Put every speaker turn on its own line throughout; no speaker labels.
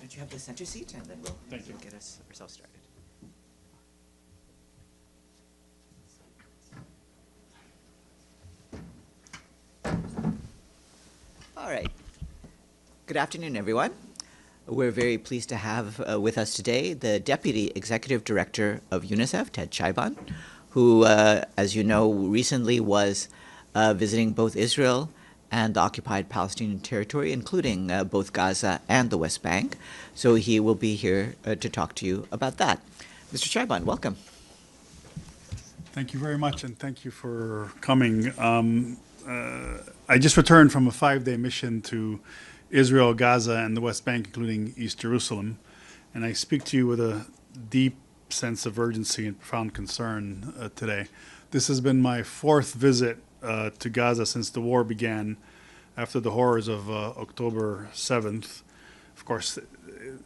don't you have the center seat, and then we'll get ourselves started. All right. Good afternoon, everyone. We're very pleased to have with us today the Deputy Executive Director of UNICEF, Ted Chaiban, who, as you know, recently was visiting both Israel and the occupied Palestinian territory, including both Gaza and the West Bank. So he will be here to talk to you about that. Mr. Chaiban, welcome.
Thank you very much, and thank you for coming. I just returned from a 5-day mission to Israel, Gaza, and the West Bank, including East Jerusalem. And I speak to you with a deep sense of urgency and profound concern today. This has been my 4th visit to Gaza since the war began after the horrors of October 7th. Of course,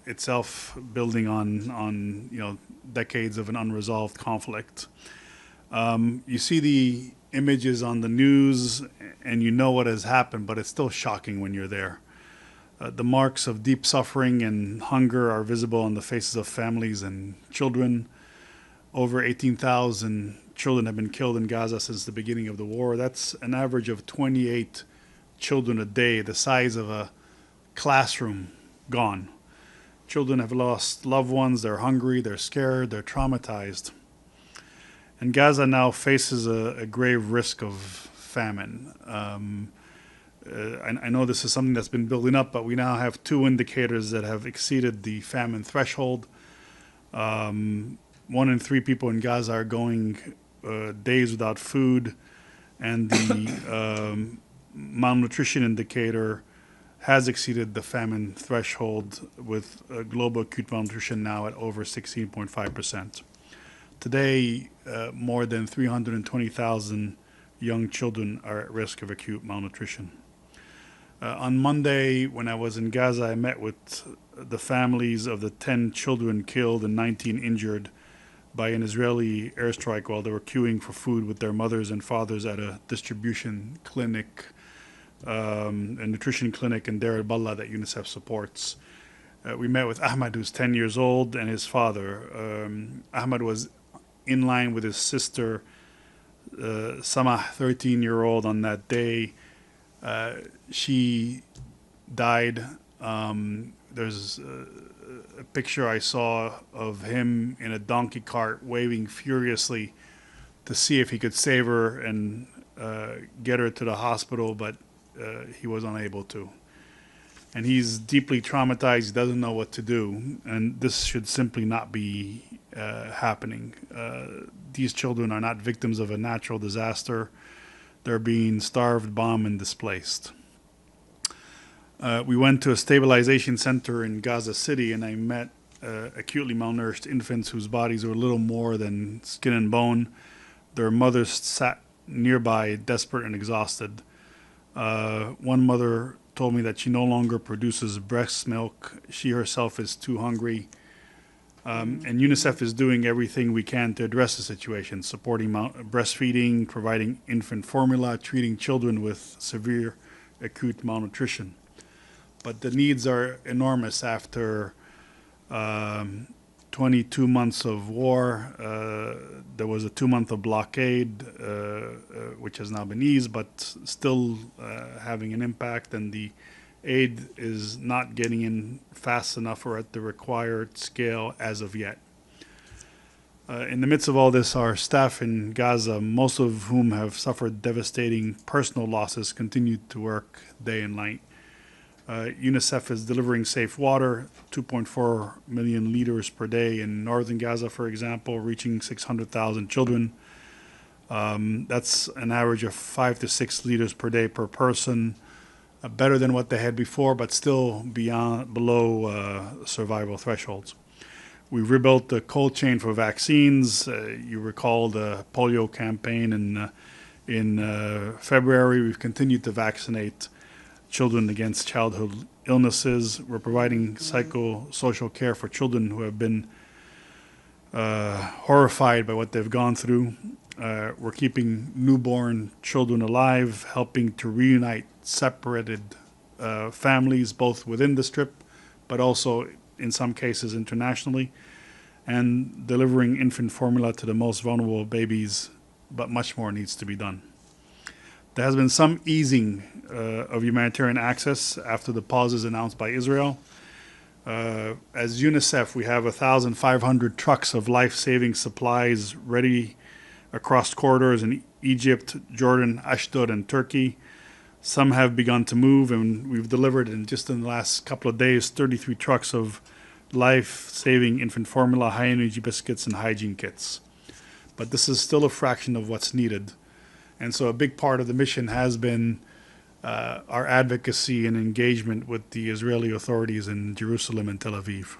itself building on decades of an unresolved conflict. You see the images on the news and you know what has happened, but it's still shocking when you're there. The marks of deep suffering and hunger are visible on the faces of families and children. Over 18,000 children have been killed in Gaza since the beginning of the war. That's an average of 28 children a day, the size of a classroom gone. Children have lost loved ones, they're hungry, they're scared, they're traumatized. And Gaza now faces a grave risk of famine. I know this is something that's been building up, but we now have 2 indicators that have exceeded the famine threshold. 1 in 3 people in Gaza are going days without food, and the malnutrition indicator has exceeded the famine threshold, with global acute malnutrition now at over 16.5%. Today, more than 320,000 young children are at risk of acute malnutrition. On Monday, when I was in Gaza, I met with the families of the 10 children killed and 19 injured by an Israeli airstrike while they were queuing for food with their mothers and fathers at a distribution clinic, a nutrition clinic in Deir al-Ballah that UNICEF supports. We met with Ahmad, who's 10 years old, and his father. Ahmad was in line with his sister, Samah, 13-year-old, on that day. She died. There's a picture I saw of him in a donkey cart waving furiously to see if he could save her and get her to the hospital, but he was unable to. And he's deeply traumatized. He doesn't know what to do. And this should simply not be happening. These children are not victims of a natural disaster. They're being starved, bombed, and displaced. We went to a stabilization center in Gaza City, and I met acutely malnourished infants whose bodies were little more than skin and bone. Their mothers sat nearby, desperate and exhausted. One mother told me that she no longer produces breast milk. She herself is too hungry. And UNICEF is doing everything we can to address the situation, supporting breastfeeding, providing infant formula, treating children with severe acute malnutrition. But the needs are enormous after 22 months of war. There was a 2-month of blockade, which has now been eased, but still having an impact, and the aid is not getting in fast enough or at the required scale as of yet. In the midst of all this, our staff in Gaza, most of whom have suffered devastating personal losses, continue to work day and night. UNICEF is delivering safe water, 2.4 million liters per day in northern Gaza, for example, reaching 600,000 children. That's an average of 5 to 6 liters per day per person. Better than what they had before, but still below survival thresholds. We rebuilt the cold chain for vaccines. You recall the polio campaign in February. We've continued to vaccinate children against childhood illnesses. We're providing psychosocial care for children who have been horrified by what they've gone through. We're keeping newborn children alive, helping to reunite separated families, both within the Strip, but also in some cases internationally, and delivering infant formula to the most vulnerable babies, but much more needs to be done. There has been some easing of humanitarian access after the pauses announced by Israel. As UNICEF, we have 1,500 trucks of life-saving supplies ready across corridors in Egypt, Jordan, Ashdod, and Turkey. Some have begun to move, and we've delivered in the last couple of days 33 trucks of life-saving infant formula, high-energy biscuits, and hygiene kits. But this is still a fraction of what's needed. And so a big part of the mission has been our advocacy and engagement with the Israeli authorities in Jerusalem and Tel Aviv.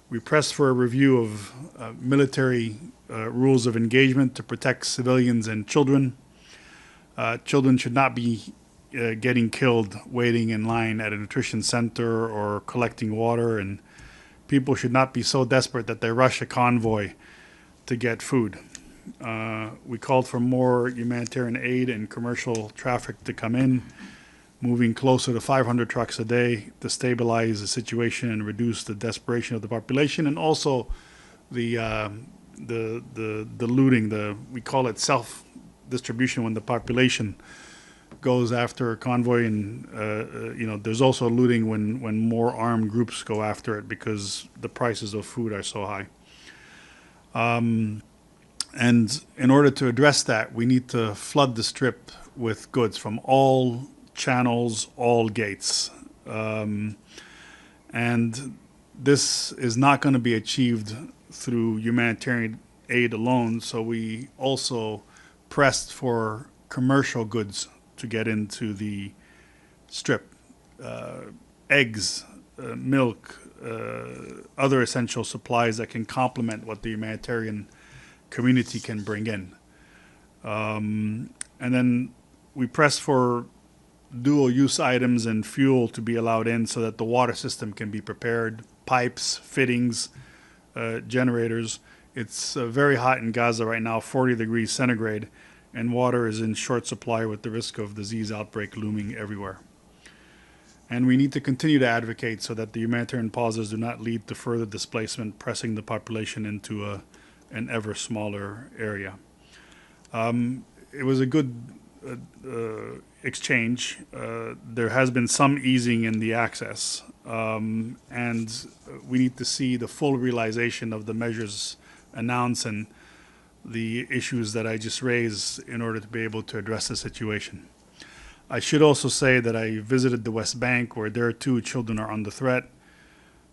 We pressed for a review of military rules of engagement to protect civilians and children. Children should not be getting killed waiting in line at a nutrition center or collecting water, and people should not be so desperate that they rush a convoy to get food. We called for more humanitarian aid and commercial traffic to come in, moving closer to 500 trucks a day to stabilize the situation and reduce the desperation of the population, and also the looting. We call it self-distribution when the population goes after a convoy, and there's also looting when more armed groups go after it because the prices of food are so high. And in order to address that, we need to flood the strip with goods from all channels, all gates. And this is not going to be achieved through humanitarian aid alone, so we also pressed for commercial goods to get into the strip. Eggs, milk, other essential supplies that can complement what the humanitarian community can bring in. And then we press for dual-use items and fuel to be allowed in so that the water system can be prepared, pipes, fittings, generators. It's very hot in Gaza right now, 40 degrees centigrade, and water is in short supply with the risk of disease outbreak looming everywhere. And we need to continue to advocate so that the humanitarian pauses do not lead to further displacement, pressing the population into an ever smaller area. It was a good exchange. There has been some easing in the access, and we need to see the full realization of the measures announced and the issues that I just raised in order to be able to address the situation. I should also say that I visited the West Bank, where there too children are under threat.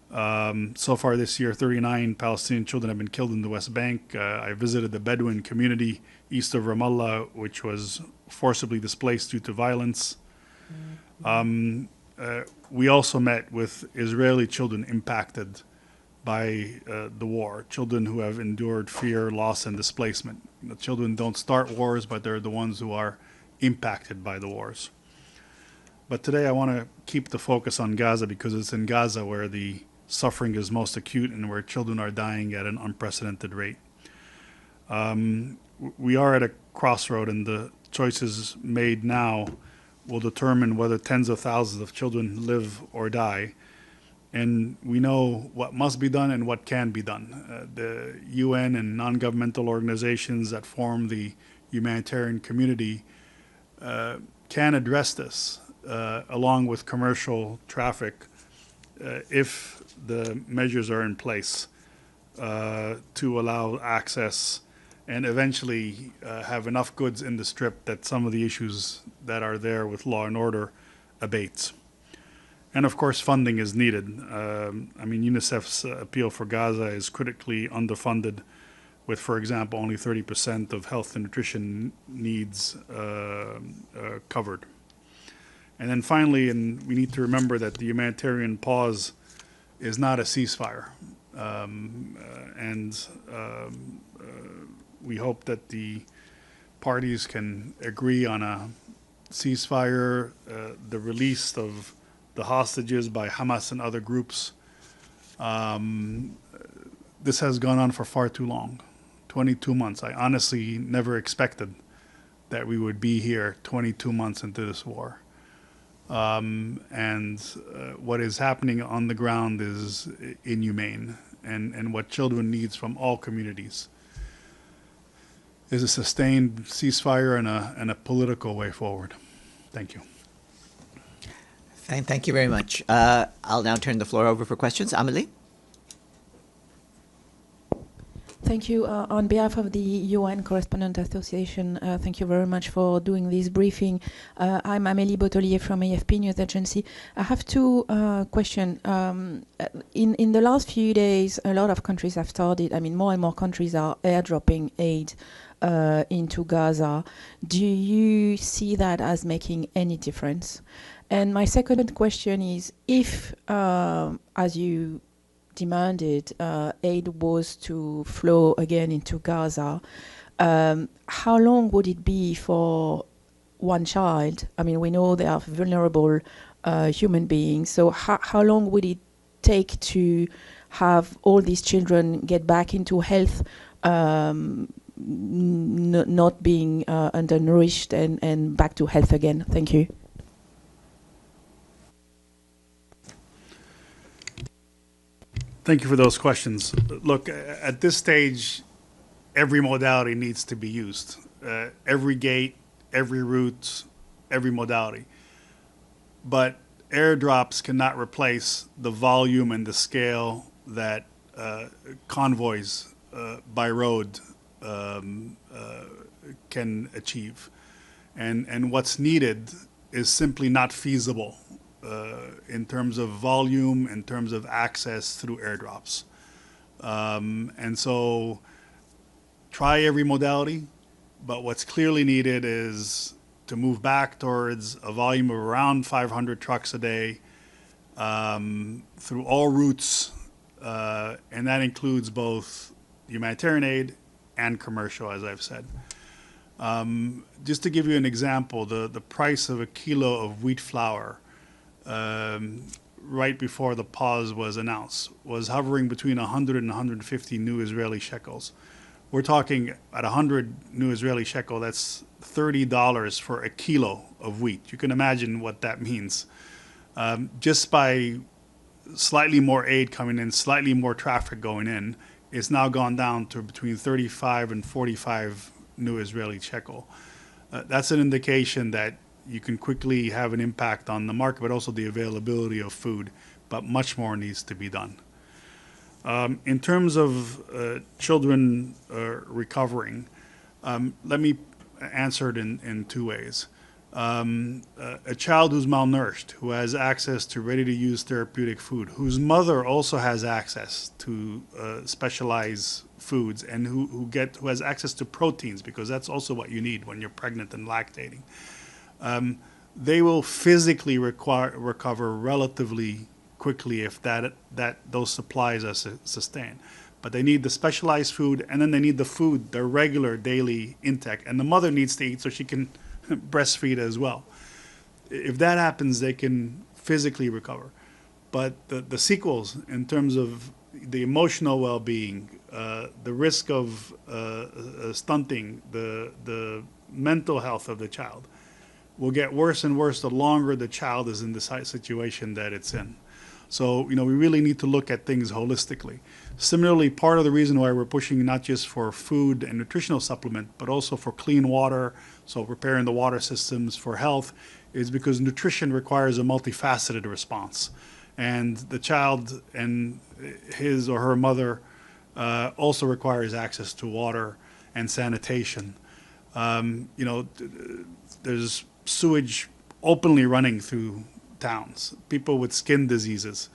So far this year, 39 Palestinian children have been killed in the West Bank. I visited the Bedouin community east of Ramallah, which was forcibly displaced due to violence. We also met with Israeli children impacted by the war, children who have endured fear, loss, and displacement. The children don't start wars, but they're the ones who are impacted by the wars. But today I want to keep the focus on Gaza because it's in Gaza where the suffering is most acute and where children are dying at an unprecedented rate. We are at a crossroad, and the choices made now will determine whether tens of thousands of children live or die. And we know what must be done and what can be done. The UN and non-governmental organizations that form the humanitarian community can address this along with commercial traffic if the measures are in place to allow access and eventually have enough goods in the strip that some of the issues that are there with law and order abates. And of course, funding is needed. UNICEF's appeal for Gaza is critically underfunded with, for example, only 30% of health and nutrition needs covered. And then finally, and we need to remember that the humanitarian pause is not a ceasefire. We hope that the parties can agree on a ceasefire, the release of the hostages by Hamas and other groups. This has gone on for far too long, 22 months. I honestly never expected that we would be here 22 months into this war. What is happening on the ground is inhumane, and what children needs from all communities is a sustained ceasefire and a political way forward. Thank you.
Thank you very much. I'll now turn the floor over for questions. Amelie?
Thank you. On behalf of the UN Correspondent Association, thank you very much for doing this briefing. I'm Amélie Bottelier from AFP News Agency. I have two questions. In the last few days, a lot of countries have started, more and more countries are airdropping aid into Gaza. Do you see that as making any difference? And my second question is, if, as you demanded, aid was to flow again into Gaza, how long would it be for one child? We know they are vulnerable human beings, so how long would it take to have all these children get back into health, not being undernourished and back to health again? Thank you.
Thank you for those questions. Look, at this stage, every modality needs to be used. Every gate, every route, every modality. But airdrops cannot replace the volume and the scale that convoys by road can achieve. And what's needed is simply not feasible in terms of volume, in terms of access through airdrops. And so try every modality, but what's clearly needed is to move back towards a volume of around 500 trucks a day through all routes, and that includes both humanitarian aid and commercial, as I've said. Just to give you an example, the price of a kilo of wheat flour right before the pause was announced was hovering between 100 and 150 new Israeli shekels. We're talking at 100 new Israeli shekel, that's $30 for a kilo of wheat. You can imagine what that means. Just by slightly more aid coming in, slightly more traffic going in, it's now gone down to between 35 and 45 new Israeli shekel. That's an indication that you can quickly have an impact on the market, but also the availability of food, but much more needs to be done. In terms of children recovering, let me answer it in two ways. A child who's malnourished, who has access to ready-to-use therapeutic food, whose mother also has access to specialized foods, and who has access to proteins, because that's also what you need when you're pregnant and lactating. They will physically recover relatively quickly if those supplies are sustained. But they need the specialized food, and then they need the food, their regular daily intake. And the mother needs to eat so she can breastfeed as well. If that happens, they can physically recover. But the sequels, in terms of the emotional well-being, the risk of stunting, the mental health of the child, will get worse and worse the longer the child is in the situation that it's in. So, we really need to look at things holistically. Similarly, part of the reason why we're pushing not just for food and nutritional supplement, but also for clean water, so repairing the water systems for health, is because nutrition requires a multifaceted response. And the child and his or her mother also requires access to water and sanitation. There's sewage openly running through towns, people with skin diseases.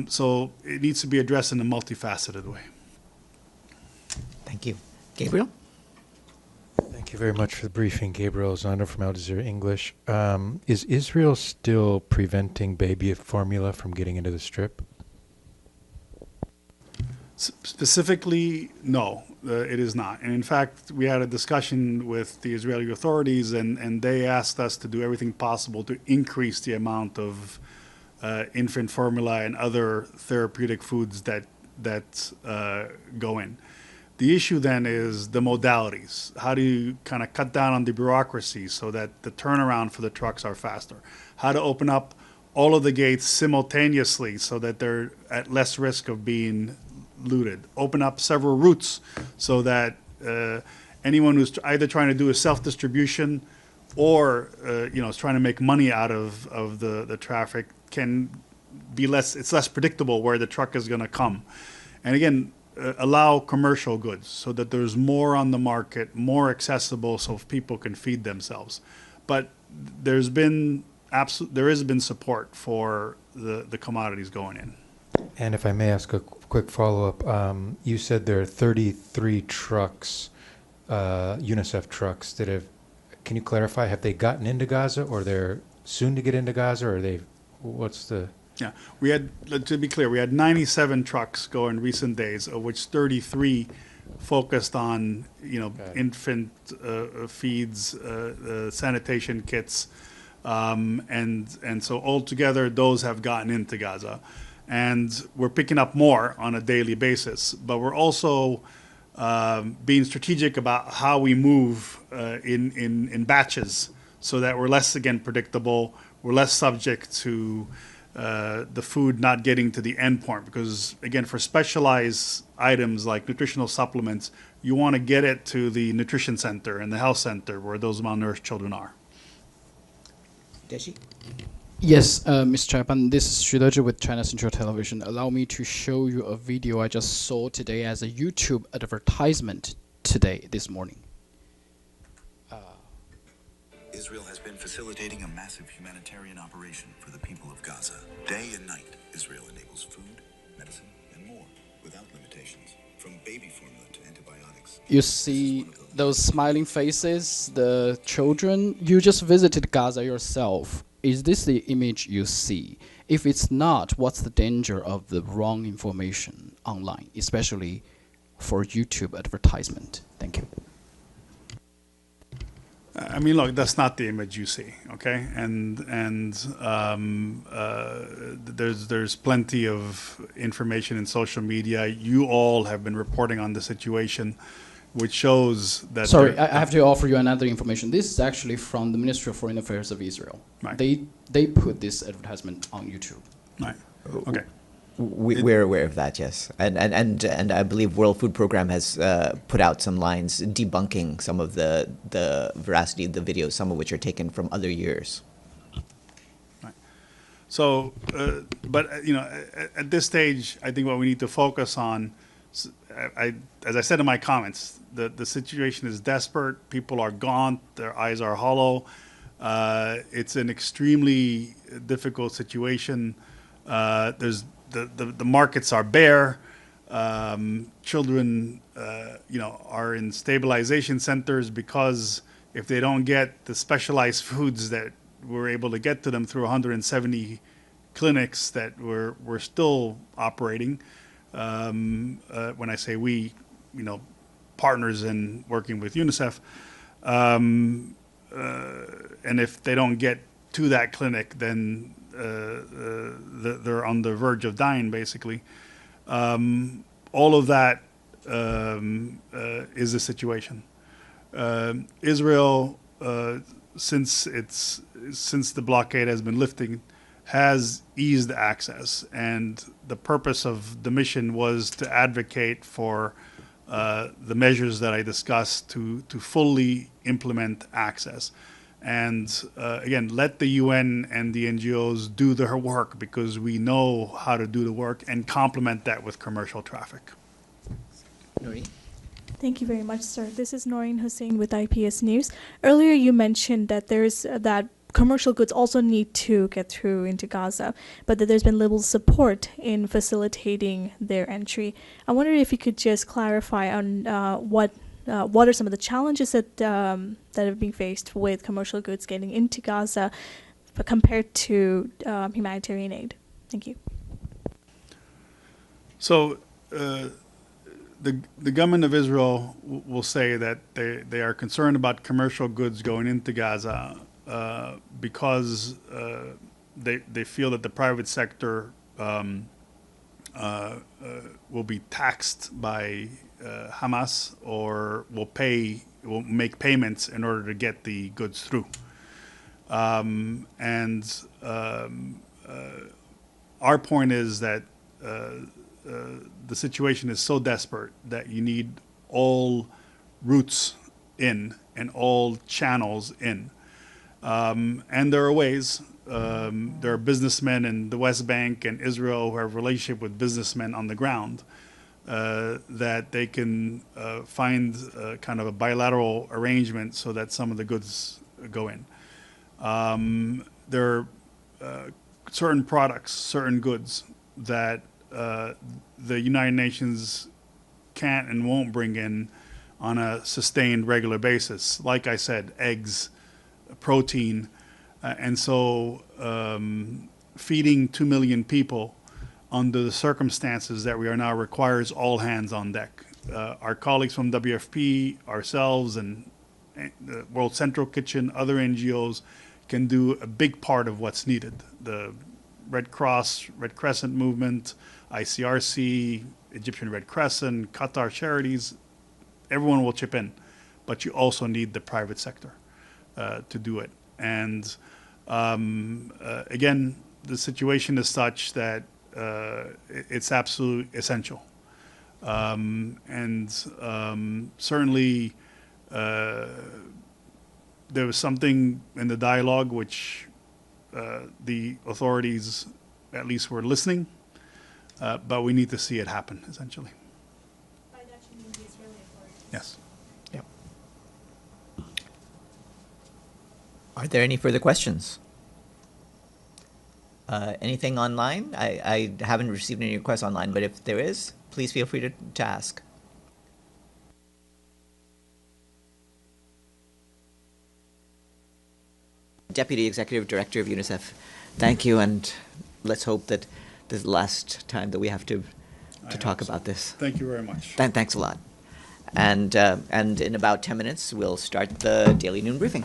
So it needs to be addressed in a multifaceted way.
Thank you. Gabriel?
Thank you very much for the briefing. Gabriel Zander from Al Jazeera English. Is Israel still preventing baby formula from getting into the Strip?
Specifically, no, it is not. And in fact, we had a discussion with the Israeli authorities, and they asked us to do everything possible to increase the amount of infant formula and other therapeutic foods that go in. The issue then is the modalities. How do you kind of cut down on the bureaucracy so that the turnaround for the trucks are faster? How to open up all of the gates simultaneously so that they're at less risk of being looted. Open up several routes so that anyone who's either trying to do a self-distribution or is trying to make money out of the traffic can be it's less predictable where the truck is going to come. And again, allow commercial goods so that there's more on the market, more accessible so people can feed themselves. But there has been support for the commodities going in.
And if I may ask a quick follow-up, you said there are 33 trucks, UNICEF trucks that have, can you clarify, have they gotten into Gaza or they're soon to get into Gaza, or what's the...
Yeah, we had, to be clear, we had 97 trucks go in recent days, of which 33 focused on, infant feeds, sanitation kits, and so altogether those have gotten into Gaza, and we're picking up more on a daily basis. But we're also being strategic about how we move in batches, so that we're less predictable, we're less subject to the food not getting to the end point, because again, for specialized items like nutritional supplements, you want to get it to the nutrition center and the health center where those malnourished children are.
Deshi?
Yes, Ms. Chaiban, this is Shudoji with China Central Television. Allow me to show you a video I just saw today as a YouTube advertisement this morning.
Israel has been facilitating a massive humanitarian operation for the people of Gaza. Day and night, Israel enables food, medicine, and more without limitations, from baby formula to antibiotics.
You see those smiling faces, the children. You just visited Gaza yourself. Is this the image you see? If it's not, what's the danger of the wrong information online, especially for YouTube advertisement? Thank you.
I mean, look, that's not the image you see, okay? And there's plenty of information in social media. You all have been reporting on the situation, which shows that...
Sorry, I have to offer you another information. This is actually from the Ministry of Foreign Affairs of Israel.
Right.
They put this advertisement on YouTube.
Right, okay.
We're aware of that, yes, and I believe World Food Program has put out some lines debunking some of the veracity of the videos, some of which are taken from other years.
Right. So, but at this stage, I think what we need to focus on, as I said in my comments, the situation is desperate. People are gaunt. Their eyes are hollow. It's an extremely difficult situation. The markets are bare. Children, are in stabilization centers because if they don't get the specialized foods that we're able to get to them through 170 clinics that we're still operating. When I say we, partners in working with UNICEF, and if they don't get to that clinic, then they're on the verge of dying, basically. All of that is the situation. Israel, since the blockade has been lifting, has eased access, and the purpose of the mission was to advocate for the measures that I discussed to fully implement access. And again, let the UN and the NGOs do their work, because we know how to do the work, and complement that with commercial traffic.
Noreen?
Thank you very much, sir. This is Noreen Hussein with IPS News. Earlier you mentioned that that commercial goods also need to get through into Gaza, but that there's been little support in facilitating their entry. I wonder if you could just clarify on what are some of the challenges that have been faced with commercial goods getting into Gaza compared to humanitarian aid? Thank you.
So the government of Israel will say that they are concerned about commercial goods going into Gaza because they feel that the private sector will be taxed by Hamas or will make payments in order to get the goods through. Our point is that the situation is so desperate that you need all routes in and all channels in. And there are ways. There are businessmen in the West Bank and Israel who have a relationship with businessmen on the ground that they can find kind of a bilateral arrangement so that some of the goods go in. There are certain products, certain goods that the United Nations can't and won't bring in on a sustained regular basis. Like I said, eggs, protein, and so feeding 2 million people under the circumstances that we are now requires all hands on deck. Our colleagues from WFP, ourselves, and the World Central Kitchen, other NGOs can do a big part of what's needed. The Red Cross, Red Crescent movement, ICRC, Egyptian Red Crescent, Qatar Charities, everyone will chip in, but you also need the private sector to do it. And again, the situation is such that it's absolutely essential. Certainly there was something in the dialogue which the authorities at least were listening, but we need to see it happen, essentially.
By that you mean the Israeli authorities?
Yes.
Yep. Are there any further questions? Anything online? I haven't received any requests online, but if there is, please feel free to ask. Deputy Executive Director of UNICEF, thank you, and let's hope that this is the last time that we have to talk about this.
Thank you very much.
Thanks a lot. And in about 10 minutes, we'll start the Daily Noon Briefing.